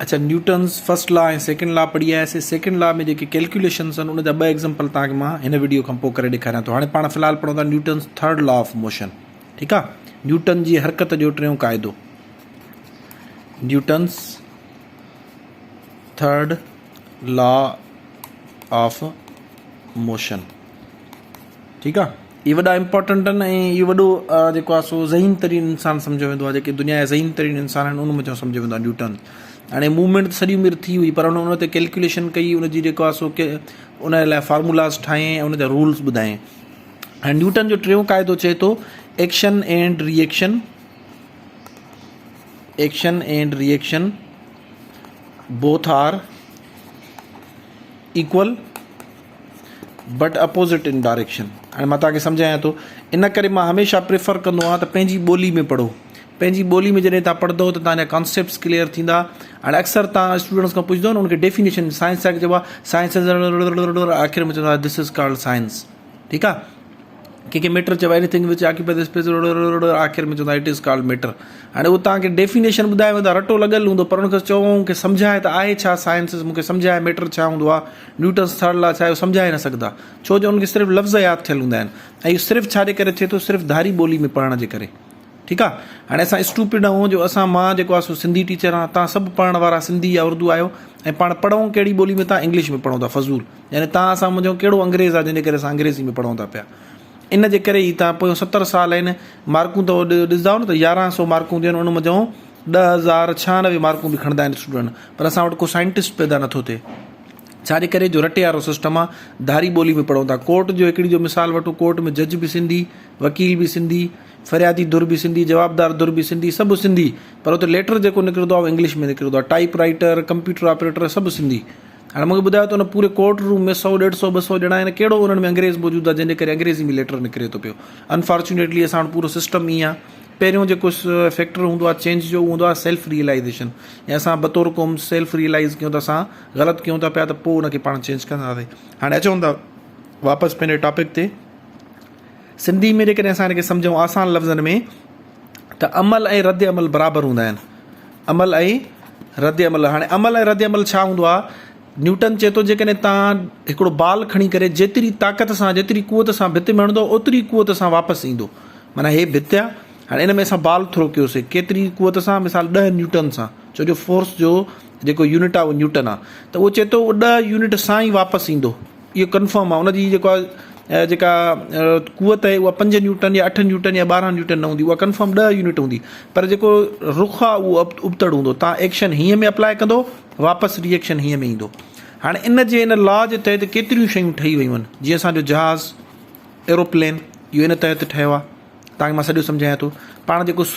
अच्छा, Newton's first law ऐं second law पढ़ी आयासीं। सेकंड लॉ में जेके कैलकुलेशन्स आहिनि उन जा 2 एग्ज़ाम्पल तव्हांखे मां हिन वीडियो खां पोइ करे ॾेखारियां थो। हाणे पाण फ़िलहालु पढ़ूं था Newton's third law of motion. ठीकु आहे, न्यूटन जी हरकत जो टियों क़ाइदो, Newton's third law of motion. ठीकु आहे, इहे वॾा इंपॉर्टेंट आहिनि ऐं इहो वॾो जेको आहे सो ज़हीन तरीन इंसानु सम्झो वेंदो आहे। जेके दुनिया जा ज़हीन तरीन इंसान आहिनि उन में सम्झो वेंदो आहे न्यूटन। हाणे मूवमेंट सॼी उमिरि थी हुई पर उन ते कैलकुलेशन कई, उनजी जेको आहे सो उन लाइ फार्मूलास ठाहे ऐं उन जा रूल्स ॿुधाए। ऐं न्यूटन जो टियों क़ाइदो चए थो action and reaction, action and reaction both are equal but opposite in direction. हाणे मां तव्हांखे सम्झायां थो, इन करे मां हमेशह प्रिफर कंदो आहियां त पंहिंजी ॿोली में पढ़ो। पंहिंजी ॿोली में जॾहिं तव्हां पढ़ंदो त तव्हांजा कॉन्सेप्ट्स क्लियर थींदा। हाणे अक्सर तव्हां स्टूडेंट्स खां पुछंदो न उनखे डेफिनेशन, साइंस आहे चइबो आहे साइंस आख़िर में चवंदो आहे दिस इज़ कॉल्ड साइंस। ठीकु आहे, कंहिंखे मैटर चइबो आहे anything which occupy the space, आख़िर में चवंदो आहे इट इज़ कॉल्ड मैटर। हाणे उहो तव्हांखे डेफिनेशन ॿुधाए वेंदा, रटो लॻियल हूंदो, पर उनखे चओ मूंखे सम्झाए त आहे छा साइंस, मूंखे सम्झाए मैटर छा हूंदो आहे, न्यूटन्स थर्ड लॉ छा आहे, सम्झाए न सघंदा, छो जो उनखे सिर्फ़ु लफ़्ज़ यादि थियल हूंदा आहिनि। ऐं इहो सिर्फ़ु छाजे करे थिए थो, सिर्फ़ु धारी ॿोली में पढ़ण जे करे। ठीकु आहे, हाणे असां स्टूपिड आहियूं जो असां, मां जेको आहे सो सिंधी टीचर आहियां, तव्हां सभु पढ़ण वारा सिंधी या उर्दू आहियो, ऐं पाण पढ़ूं कहिड़ी ॿोली में, तव्हां इंग्लिश में पढ़ूं था फज़ूल। यानी तव्हां असां मुंहिंजो कहिड़ो अंग्रेज़ आहे जंहिंजे करे असां अंग्रेज़ी में पढ़ूं था पिया। इन जे करे ई तव्हां पोइ 70 साल आहिनि, मार्कूं त ॾिसंदा न त 1100 मार्कूं ॾियनि, उन में 10,096 मार्कूं बि खणंदा आहिनि स्टूडेंट, पर असां वटि को साइंटिस्ट पैदा नथो थिए। छाजे करे, जो रटे वारो सिस्टम आहे, धारी ॿोली में पढ़ूं था। कोर्ट जो हिकिड़ी जो मिसाल वठो, कोर्ट में जज बि सिंधी, वकील बि सिंधी, फ़रियादी धुर बि सिंधी, जवाबदार धुर बि सिंधी, सभु सिंधी, पर उते लेटर जेको निकिरंदो आहे उहो इंग्लिश में निकिरंदो आहे। टाइप राइटर, कंप्यूटर ऑपरेटर, सभु सिंधी। हाणे मूंखे ॿुधायो त उन पूरे कोर्ट रूम में 100, 150, 200 ॼणा आहिनि, कहिड़ो उन्हनि में अंग्रेज़ मौजूदु आहे जंहिंजे करे अंग्रेज़ी में लेटर निकिरे थो पियो। अनफॉर्चुनेटली असां वटि पूरो सिस्टम ईअं आहे। पहिरियों जेको फैक्टर हूंदो आहे चेंज जो, हूंदो आहे सेल्फ रियलाइज़ेशन, या असां बतौर क़ौम सेल्फ रियलाइज़ कयूं त असां ग़लति कयूं था पिया, त पोइ उनखे पाण चेंज कंदासीं। हाणे अचूं था वापसि पंहिंजे टॉपिक ते। सिंधी में जेकॾहिं असां हिनखे सम्झूं आसान लफ़्ज़नि में, त अमल ऐं रद्द अमल बराबरि हूंदा आहिनि। अमल ऐं रद्द अमल। हाणे अमल ऐं रद्द अमल छा हूंदो आहे? न्यूटन चए थो जेकॾहिं तव्हां हिकिड़ो बाल खणी करे जेतिरी ताक़त सां, जेतिरी कुवत सां भित में हणंदो, ओतिरी कुवत सां वापसि ईंदो। माना हे भित आहे, हाणे इन में असां बाल थ्रो कयोसीं, केतिरी कुवत सां? मिसाल 10 न्यूटन सां, छो जो फोर्स जो जेको यूनिट आहे उहो न्यूटन आहे, त उहो चए थो उहो 10 यूनिट सां ई वापसि ईंदो। इहो कन्फर्म आहे। उनजी जेको आहे जेका कुवत आहे उहा 5 न्यूटन या 8 न्यूटन या 12 न्यूटन न हूंदी, उहा कन्फर्म 10 यूनिट हूंदी। पर जेको रुख आहे उहो उबतड़ हूंदो। तव्हां एक्शन हीअं में अप्लाई कंदो, वापसि रिएक्शन हीअं में ईंदो। हाणे इन जे इन लॉ जे तहत केतिरियूं शयूं ठही वियूं आहिनि, जीअं असांजो जहाज़, एरोप्लेन, इहो इन तहत ठहियो आहे। तव्हांखे मां सॼो सम्झायां थो। पाण जेको